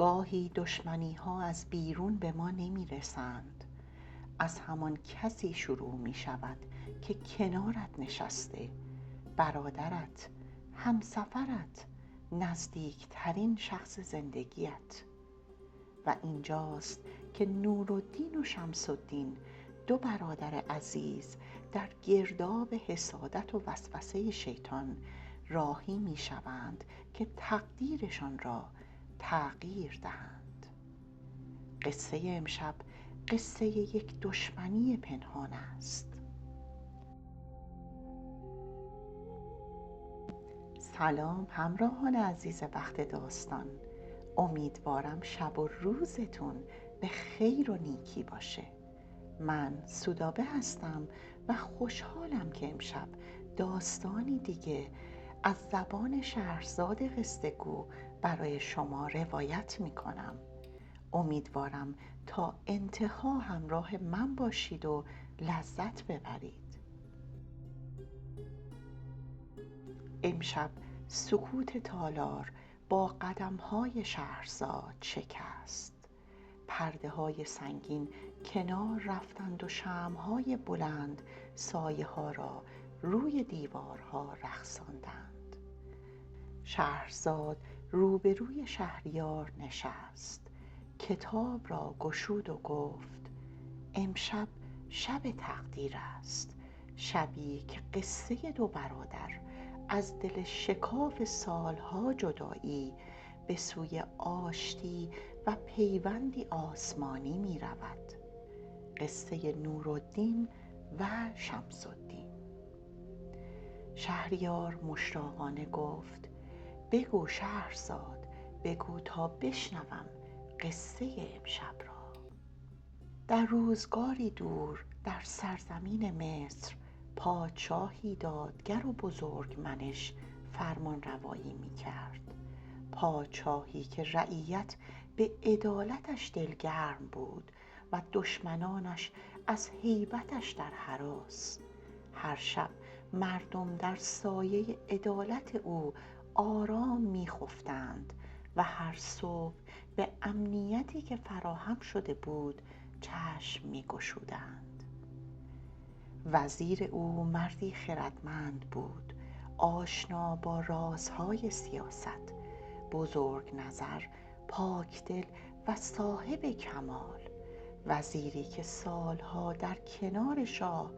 گاهی دشمنی ها از بیرون به ما نمی رسند، از همان کسی شروع می شود که کنارت نشسته، برادرت، همسفرت، نزدیکترین شخص زندگیت. و اینجاست که نورالدین و شمس‌الدین، دو برادر عزیز، در گرداب حسادت و وسوسه شیطان راهی می شوند که تقدیرشان را تغییر دهند. قصه امشب قصه یک دشمنی پنهان است. سلام همراهان عزیز وقت داستان، امیدوارم شب و روزتون به خیر و نیکی باشه. من سودابه هستم و خوشحالم که امشب داستانی دیگه از زبان شهرزاد قصه‌گو برای شما روایت میکنم. امیدوارم تا انتها همراه من باشید و لذت ببرید. امشب سکوت تالار با قدم‌های شهرزاد شکست. پرده‌های سنگین کنار رفتند و شمع‌های بلند سایه‌ها را روی دیوارها رقصاندند. شهرزاد روبروی شهریار نشست، کتاب را گشود و گفت: امشب شب تقدیر است، شبی که قصه دو برادر از دل شکاف سالها جدایی به سوی آشتی و پیوندی آسمانی می رود. قصه نورالدین و شمس‌الدین. شهریار مشتاقانه گفت: بگو شهرزاد، بگو تا بشنوم قصه امشب را. در روزگاری دور در سرزمین مصر پادشاهی دادگر و بزرگمنش فرمان روایی می کرد. پادشاهی که رعیت به عدالتش دلگرم بود و دشمنانش از هیبتش در هراس. هر شب مردم در سایه عدالت او آرام می خفتند و هر صبح به امنیتی که فراهم شده بود چشم می گشودند. وزیر او مردی خردمند بود، آشنا با رازهای سیاست، بزرگ نظر، پاکدل و صاحب کمال. وزیری که سالها در کنار شاه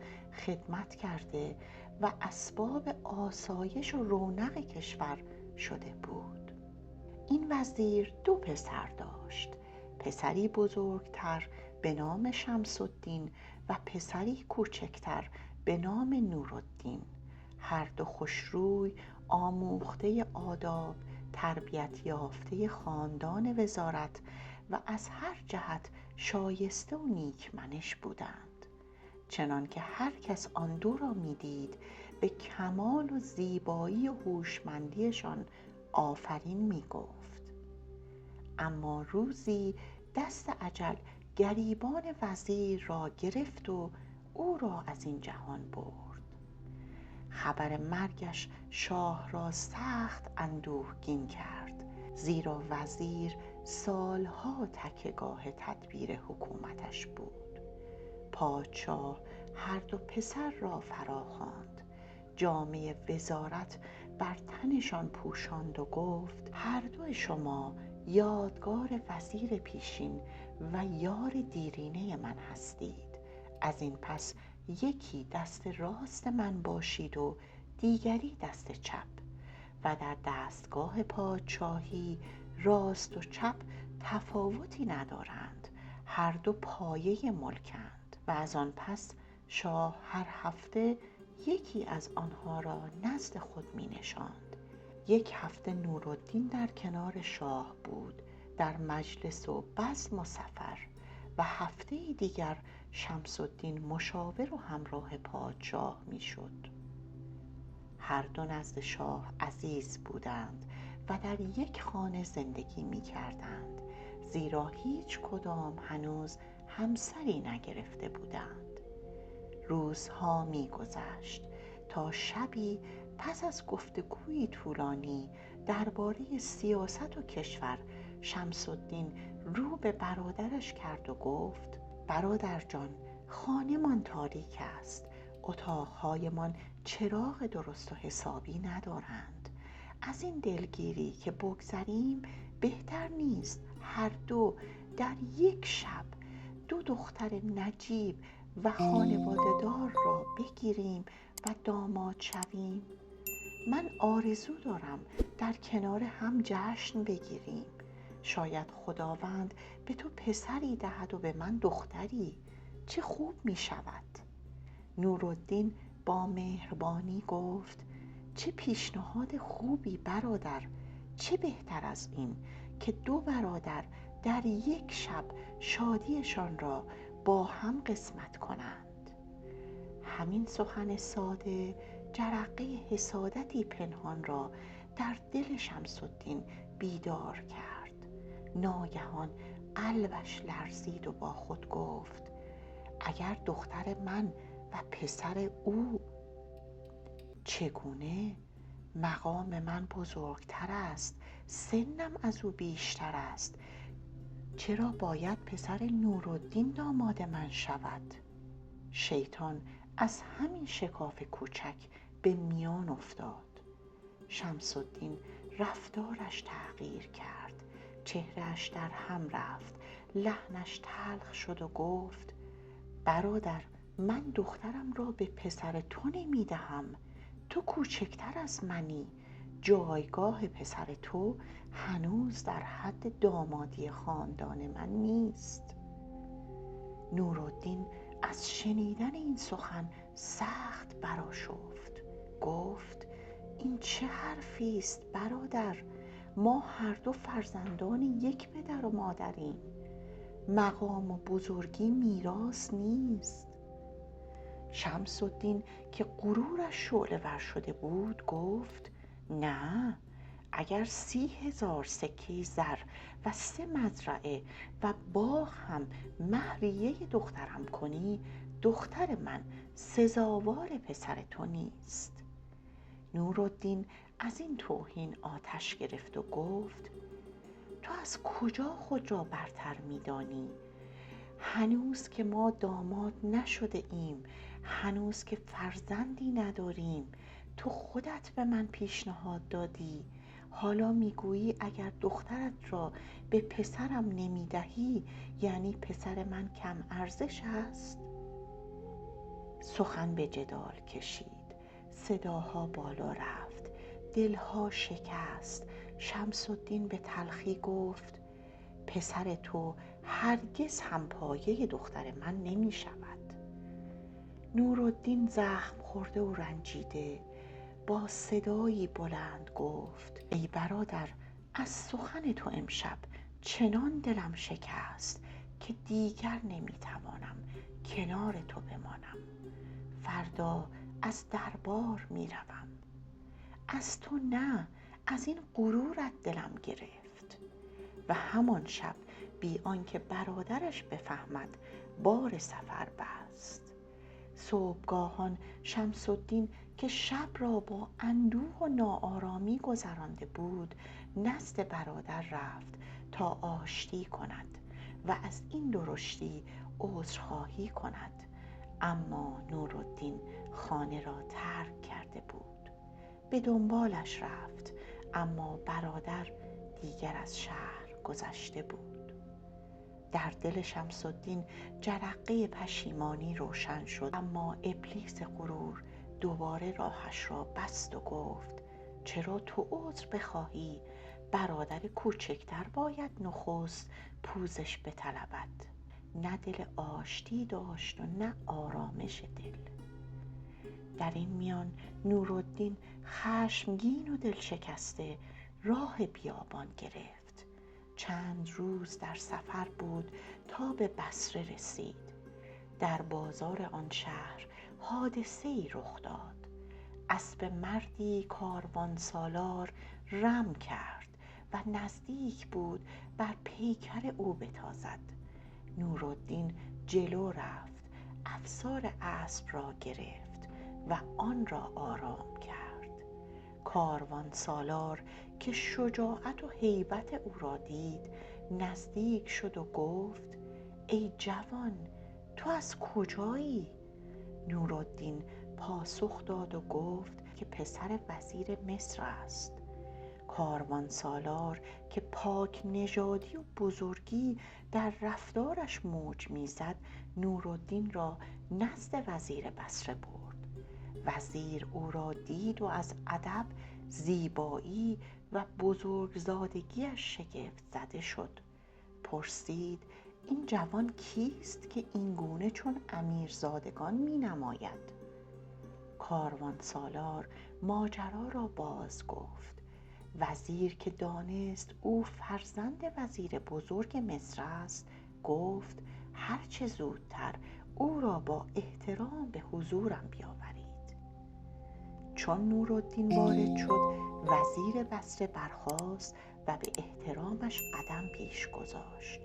خدمت کرده و اسباب آسایش و رونق کشور شده بود. این وزیر دو پسر داشت، پسری بزرگتر به نام شمس‌الدین و پسری کوچکتر به نام نورالدین. هر دو خوشروی، آموخته آداب، تربیت یافته خاندان وزارت و از هر جهت شایسته و نیکمنش بودند، چنان که هر کس آن دو را می‌دید به کمال و زیبایی و هوشمندیشان آفرین می‌گفت. اما روزی دست اجل گریبان وزیر را گرفت و او را از این جهان برد. خبر مرگش شاه را سخت اندوهگین کرد، زیرا وزیر سالها تکیه‌گاه تدبیر حکومتش بود. پادشاه هر دو پسر را فراخواند، جامه وزارت بر تنشان پوشاند و گفت: هر دو شما یادگار وزیر پیشین و یار دیرینه من هستید. از این پس یکی دست راست من باشید و دیگری دست چپ، و در دستگاه پادشاهی راست و چپ تفاوتی ندارند، هر دو پایه ملکند. و از آن پس شاه هر هفته یکی از آنها را نزد خود می نشاند. یک هفته نورالدین در کنار شاه بود در مجلس و بزم و سفر، و هفته دیگر شمس‌الدین مشاور و همراه پادشاه می شد. هر دو نزد شاه عزیز بودند و در یک خانه زندگی می کردند، زیرا هیچ کدام هنوز همسری نگرفته بودند. روزها می گذشت تا شبی پس از گفتگویی طولانی درباره سیاست و کشور شمس‌الدین رو به برادرش کرد و گفت: برادر جان، خانه‌مان تاریک است، اتاق‌هایمان چراغ درست و حسابی ندارند. از این دلگیری که بگذریم بهتر نیست هر دو در یک شب 2 دختر نجیب و خانواده‌دار را بگیریم و داماد شویم؟ من آرزو دارم در کنار هم جشن بگیریم. شاید خداوند به تو پسری دهد و به من دختری. چه خوب می شود. نورالدین با مهربانی گفت: چه پیشنهاد خوبی برادر. چه بهتر از این که 2 برادر در یک شب شادیشان را با هم قسمت کنند. همین سخن ساده جرقه حسادتی پنهان را در دل شمس‌الدین بیدار کرد. ناگهان قلبش لرزید و با خود گفت: اگر دختر من و پسر او، چگونه؟ مقام من بزرگتر است، سنم از او بیشتر است. چرا باید پسر نورالدین داماد من شود؟ شیطان از همین شکاف کوچک به میان افتاد. شمس‌الدین رفتارش تغییر کرد، چهره‌اش در هم رفت، لحنش تلخ شد و گفت: برادر، من دخترم را به پسر تو نمی دهم. تو کوچکتر از منی. جایگاه پسر تو هنوز در حد دامادی خاندان من نیست. نورالدین از شنیدن این سخن سخت برآشفت. گفت: این چه حرفی است برادر؟ ما هر دو فرزندان یک پدر و مادریم. مقام و بزرگی میراث نیست. شمس‌الدین که غرورش شعله‌ور شده بود گفت: نه، اگر 30,000 سکه زر و 3 مزرعه و باغ هم مهریه دخترم کنی، دختر من سزاوار پسر تو نیست. نورالدین از این توهین آتش گرفت و گفت: تو از کجا خود را برتر می‌دانی؟ هنوز که ما داماد نشده ایم، هنوز که فرزندی نداریم، تو خودت به من پیشنهاد دادی. حالا میگویی اگر دخترت را به پسرم نمیدهی یعنی پسر من کم ارزش است؟ سخن به جدال کشید، صداها بالا رفت، دلها شکست. شمس‌الدین به تلخی گفت: پسر تو هرگز همپایه دختر من نمی شود. نورالدین زخم خورده و رنجیده با صدایی بلند گفت: ای برادر، از سخن تو امشب چنان دلم شکست که دیگر نمی توانم کنار تو بمانم. فردا از دربار می روم. از تو نه، از این غرورت دلم گرفت. و همان شب بی آنکه برادرش بفهمد بار سفر بست. صبحگاهان شمس‌الدین که شب را با اندوه و ناآرامی گذرانده بود نزد برادر رفت تا آشتی کند و از این درشتی عذرخواهی کند. اما نورالدین خانه را ترک کرده بود. به دنبالش رفت، اما برادر دیگر از شهر گذشته بود. در دل شمس‌الدین جرقه پشیمانی روشن شد، اما ابلیس غرور دوباره راهش را بست و گفت: چرا تو عذر بخواهی؟ برادر کوچکتر باید نخست پوزش بطلبد. نه دل آشتی داشت و نه آرامش دل. در این میان نورالدین خشمگین و دلشکسته راه بیابان گرفت. چند روز در سفر بود تا به بصره رسید. در بازار آن شهر حادثه‌ای رخ داد. اسب مردی کاروان سالار رم کرد و نزدیک بود بر پیکر او بتازد. نورالدین جلو رفت، افسار اسب را گرفت و آن را آرام کرد. کاروان سالار که شجاعت و هیبت او را دید نزدیک شد و گفت ای جوان، تو از کجایی؟ نورالدین پاسخ داد و گفت که پسر وزیر مصر است. کاروان سالار که پاک نژادی و بزرگی در رفتارش موج میزد نورالدین را نزد وزیر بصره برد. وزیر او را دید و از ادب، زیبایی و بزرگزادگیش شگفت زده شد. پرسید این جوان کیست که این گونه چون امیرزادگان می نماید؟ کاروان سالار ماجرا را باز گفت. وزیر که دانست او فرزند وزیر بزرگ مصر است گفت هرچه زودتر او را با احترام به حضورم بیاورید. چون نورالدین وارد شد وزیر بصره برخاست و به احترامش قدم پیش گذاشت.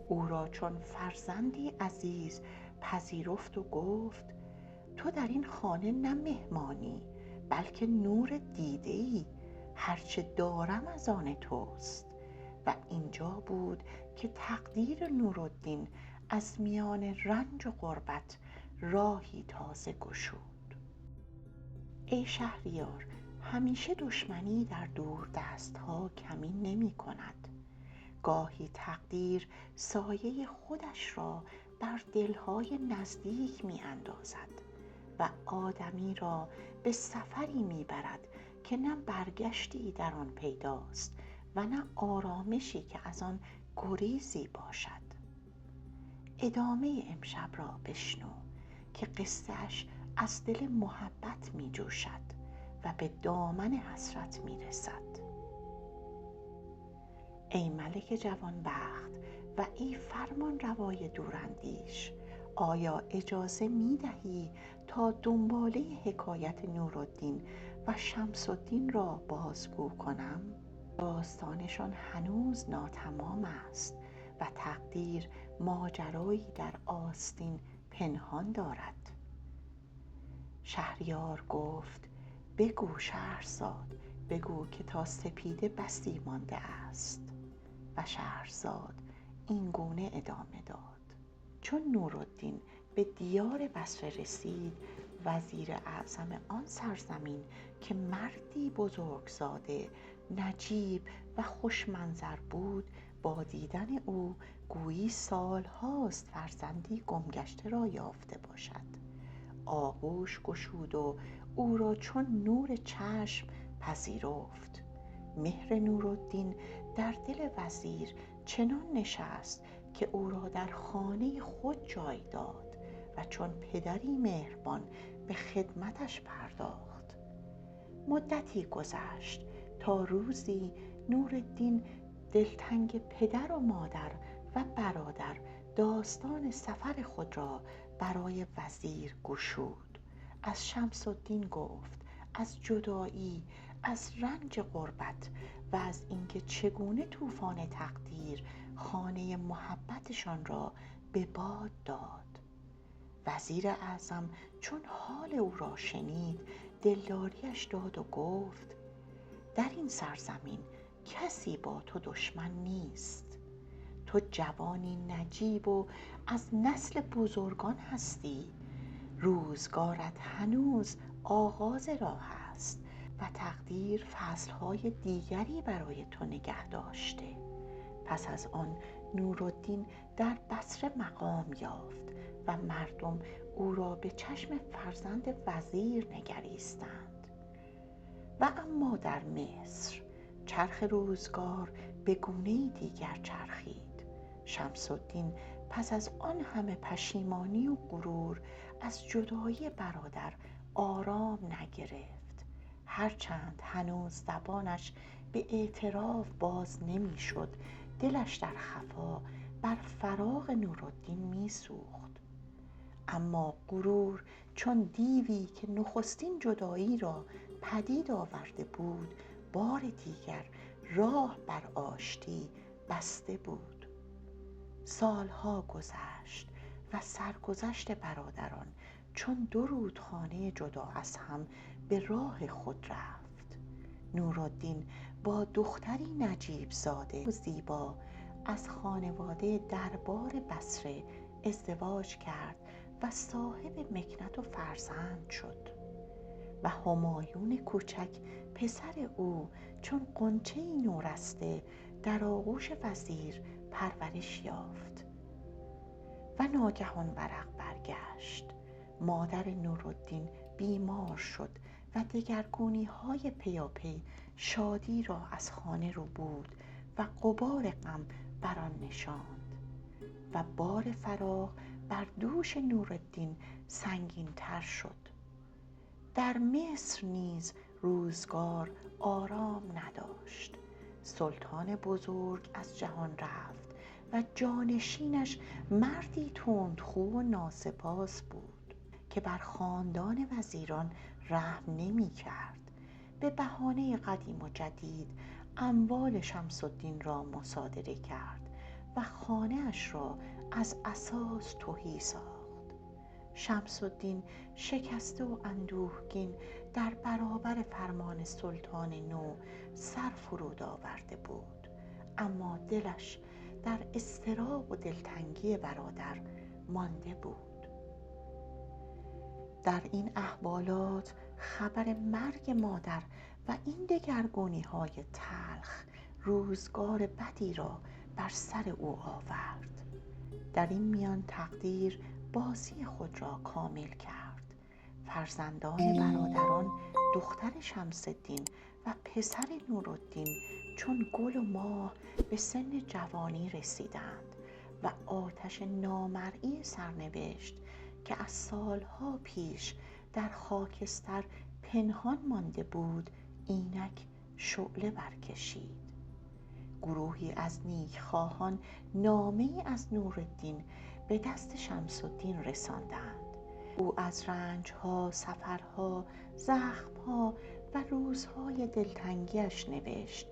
او را چون فرزندی عزیز پذیرفت و گفت تو در این خانه نه مهمانی بلکه نور دیده‌ای، هرچه دارم از آن توست. و اینجا بود که تقدیر نورالدین از میان رنج و غربت راهی تازه گشود. ای شهریار، همیشه دشمنی در دور دستها کمین نمی کند. گاهی تقدیر سایه خودش را بر دلهای نزدیک می اندازد و آدمی را به سفری می برد که نه برگشتی در آن پیداست و نه آرامشی که از آن گریزی باشد. ادامه امشب را بشنو که قصه‌اش از دل محبت می جوشد و به دامن حسرت می رسد. ای ملک جوانبخت و ای فرمان روای دوراندیش، آیا اجازه می دهی تا دنباله حکایت نورالدین و شمس الدین را بازگو کنم؟ داستانشان هنوز ناتمام است و تقدیر ماجرایی در آستین پنهان دارد. شهریار گفت بگو شهرزاد، بگو که تا سپیده بسی مانده است. و شهرزاد این گونه ادامه داد. چون نورالدین به دیار بصره رسید وزیر اعظم آن سرزمین که مردی بزرگزاده، نجیب و خوشمنظر بود با دیدن او گویی سالهاست فرزندی گمگشته را یافته باشد آغوش گشود و او را چون نور چشم پذیرفت. مهر نورالدین در دل وزیر چنان نشست که او را در خانه خود جای داد و چون پدری مهربان به خدمتش پرداخت. مدتی گذشت تا روزی نورالدین دلتنگ پدر و مادر و برادر داستان سفر خود را برای وزیر گشود. از شمس الدین گفت، از جدایی، از رنج غربت و از اینکه چگونه طوفان تقدیر خانه محبتشان را به باد داد. وزیر اعظم چون حال او را شنید دلداریش داد و گفت در این سرزمین کسی با تو دشمن نیست. تو جوانی نجیب و از نسل بزرگان هستی. روزگارت هنوز آغاز راه است و تقدیر فصلهای دیگری برای تو نگه داشته. پس از آن نورالدین در بصره مقام یافت و مردم او را به چشم فرزند وزیر نگریستند. و اما در مصر چرخ روزگار به گونه‌ای دیگر چرخید. شمس الدین پس از آن همه پشیمانی و غرور از جدایی برادر آرام نگرفت. هرچند هنوز زبانش به اعتراف باز نمی‌شد، دلش در خفا بر فراق نورالدین می‌سوخت. اما غرور چون دیوی که نخستین جدایی را پدید آورده بود بار دیگر راه بر آشتی بسته بود. سالها گذشت و سرگذشت برادران چون دو رودخانه جدا از هم به راه خود رفت. نورالدین با دختری نجیب زاده و زیبا از خانواده دربار بصره ازدواج کرد و صاحب مکنت و فرزند شد و همایون کوچک پسر او چون غنچه‌ای نورسته در آغوش وزیر پرورش یافت و ناگهان ورق برگشت. مادر نورالدین بیمار شد و دگرگونی‌های پیاپی شادی را از خانه ربود و غبار غم بر آن نشاند و بار فراق بر دوش نورالدین سنگین‌تر شد. در مصر نیز روزگار آرام نداشت. سلطان بزرگ از جهان رفت و جانشینش مردی تندخو و ناسپاس بود که بر خاندان وزیران رحم نمی کرد. به بهانه قدیم و جدید اموال شمس الدین را مصادره کرد و خانه اش را از اساس تهی ساخت. شمس الدین شکسته و اندوهگین در برابر فرمان سلطان نو سر فرود آورده بود، اما دلش در اضطراب و دلتنگی برادر مانده بود. در این احوالات خبر مرگ مادر و این دگرگونی‌های تلخ روزگار بدی را بر سر او آورد. در این میان تقدیر بازی خود را کامل کرد. فرزندان برادران دختر شمس الدین و پسر نورالدین چون گل و ماه به سن جوانی رسیدند و آتش نامرئی سرنوشت که از سالها پیش در خاکستر پنهان مانده بود اینک شعله برکشید. گروهی از نیکخواهان نامه‌ای از نورالدین به دست شمس الدین رساندند. او از رنجها، سفرها، زخمها و روزهای دلتنگیش نوشت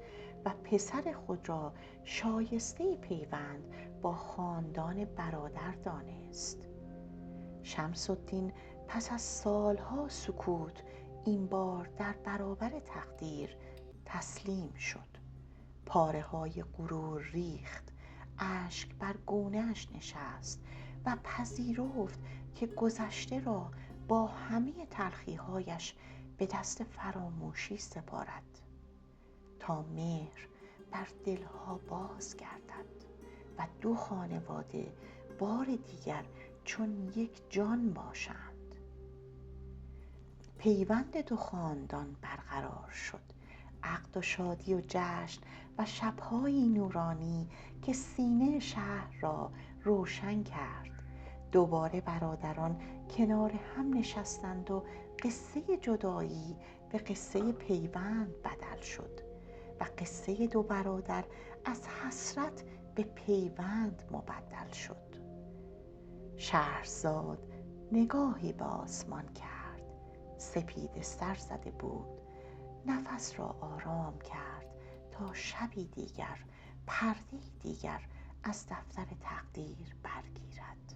و پسر خود را شایسته پیوند با خاندان برادر دانست. شمس الدین پس از سالها سکوت این بار در برابر تقدیر تسلیم شد. پاره‌های غرور ریخت، اشک بر گونه‌اش نشست و پذیرفت که گذشته را با همه تلخی‌هایش به دست فراموشی سپارد تا مهر بر دلها باز گردد و دو خانواده بار دیگر چون یک جان باشند. پیوند دو خاندان برقرار شد. عقد و شادی و جشن و شب‌های نورانی که سینه شهر را روشن کرد. دوباره برادران کنار هم نشستند و قصه جدایی به قصه پیوند بدل شد و قصه دو برادر از حسرت به پیوند مبدل شد. شهرزاد نگاهی به آسمان کرد. سپیده سر زده بود. نفس را آرام کرد تا شبی دیگر، پرده دیگر از دفتر تقدیر برگیرد.